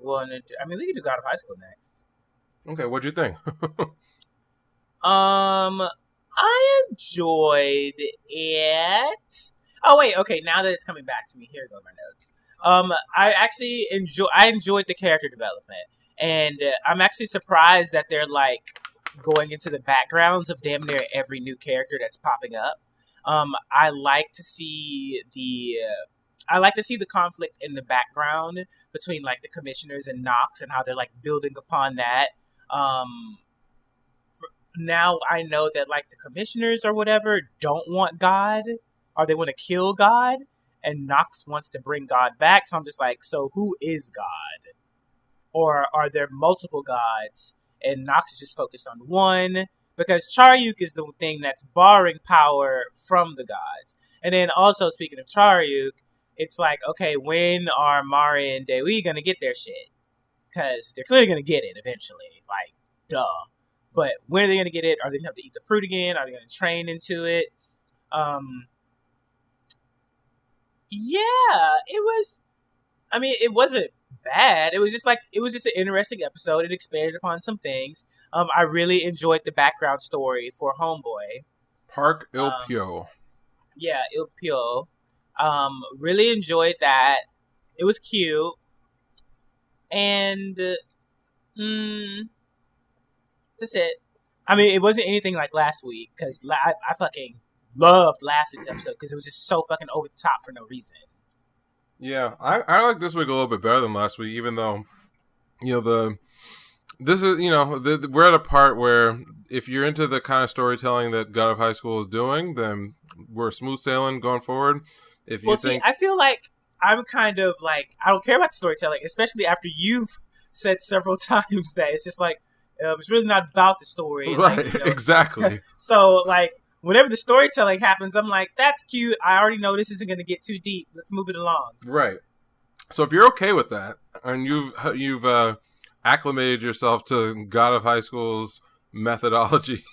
want to do? I mean, we can do God of High School next. Okay, what'd you think? I enjoyed it. Oh wait, okay. Now that it's coming back to me, here go my notes. I actually enjoyed the character development, and I'm actually surprised that they're like going into the backgrounds of damn near every new character that's popping up. I like to see the conflict in the background between like the commissioners and Knox and how they're like building upon that. Um, Now I know that like the commissioners or whatever don't want God or they want to kill God, and Knox wants to bring God back. So I'm just like, so who is God? Or are there multiple gods and Knox is just focused on one? Because Charyuk is the thing that's borrowing power from the gods. And then also speaking of Charyuk, it's like, okay, when are Mari and Dewi gonna get their shit? Because they're clearly gonna get it eventually. Like, duh. But when are they gonna get it? Are they gonna have to eat the fruit again? Are they gonna train into it? Yeah, it was. I mean, it wasn't bad. It was just an interesting episode. It expanded upon some things. I really enjoyed the background story for Homeboy. Park Il Pyo. Yeah, Il Pyo. Really enjoyed that. It was cute, and that's it. I mean, it wasn't anything like last week because I fucking loved last week's episode because it was just so fucking over the top for no reason. Yeah, I like this week a little bit better than last week, even though, we're at a part where if you're into the kind of storytelling that God of High School is doing, then we're smooth sailing going forward. If you I feel like I'm kind of like, I don't care about the storytelling, especially after you've said several times that it's just like, it's really not about the story. Right, like, exactly. So, like, whenever the storytelling happens, I'm like, that's cute. I already know this isn't going to get too deep. Let's move it along. Right. So if you're okay with that, and you've acclimated yourself to God of High School's methodology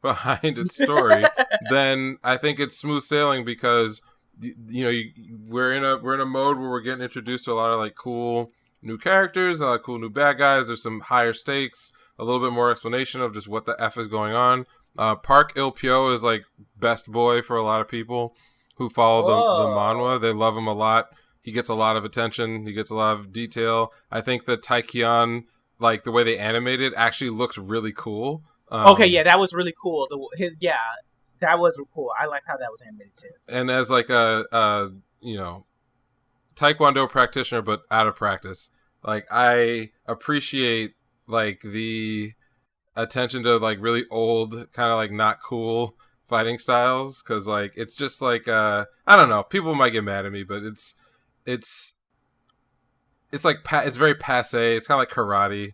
behind its story, then I think it's smooth sailing because we're in a mode where we're getting introduced to a lot of like cool new characters, a lot of cool new bad guys. There's some higher stakes, a little bit more explanation of just what the F is going on. Park Il Pyo is like best boy for a lot of people who follow the manhwa. They love him a lot. He gets a lot of attention. He gets a lot of detail. I think the Taekyon, like the way they animate it, actually looks really cool. Okay, yeah, that was really cool. That was cool. I like how that was animated too. And as like a Taekwondo practitioner, but out of practice, like I appreciate like the attention to like really old, kind of like not cool fighting styles, because like it's just like I don't know, people might get mad at me, but it's like it's very passe. It's kind of like karate.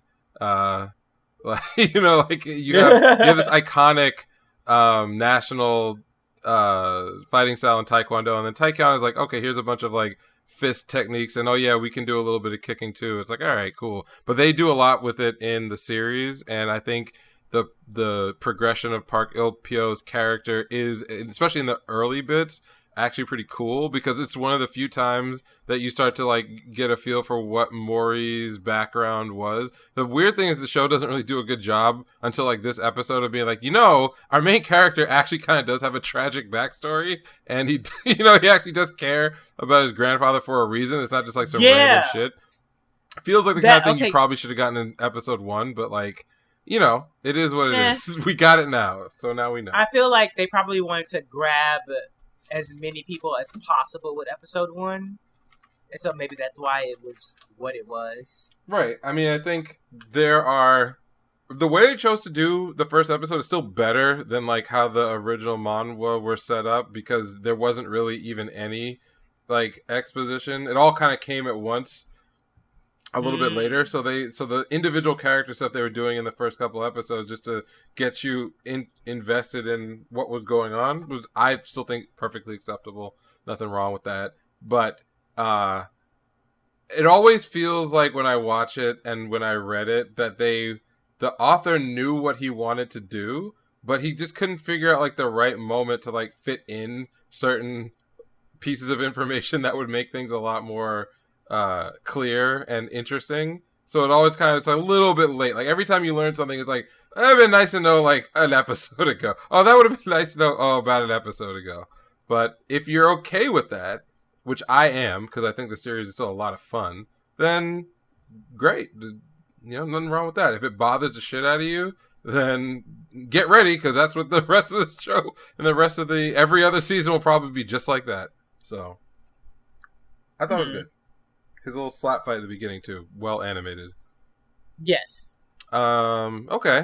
Like like you have this iconic national fighting style in Taekwondo, and then Taekwondo is like, okay, here's a bunch of like fist techniques, and oh yeah, we can do a little bit of kicking too. It's like, all right, cool. But they do a lot with it in the series, and I think the progression of Park Il Pyo's character is, especially in the early bits, actually pretty cool, because it's one of the few times that you start to like get a feel for what Mori's background was. The weird thing is the show doesn't really do a good job until like this episode of being like, our main character actually kind of does have a tragic backstory, and he he actually does care about his grandfather for a reason. It's not just like some random shit. It feels like the kind of thing you probably should have gotten in episode 1, but like, it is what it is. We got it now, so now we know. I feel like they probably wanted to grab as many people as possible with episode 1, and so maybe that's why it was what it was. Right. I mean, I think the way they chose to do the first episode is still better than like how the original manhwa were set up, because there wasn't really even any like exposition. It all kind of came at once a little bit later. So the individual character stuff they were doing in the first couple episodes just to get you invested in what was going on was, I still think, perfectly acceptable. Nothing wrong with that. But it always feels like when I watch it and when I read it that the author knew what he wanted to do, but he just couldn't figure out like the right moment to like fit in certain pieces of information that would make things a lot more clear and interesting. So it always kind of, it's a little bit late. Like every time you learn something, it's like, it'd been nice to know like an episode ago. Oh, that would have been nice to know, about an episode ago. But if you're okay with that, which I am, because I think the series is still a lot of fun, then great. Nothing wrong with that. If it bothers the shit out of you, then get ready, because that's what the rest of the show and the rest of every other season will probably be just like that. So I thought it was good. His little slap fight at the beginning too, well animated. Yes. Okay.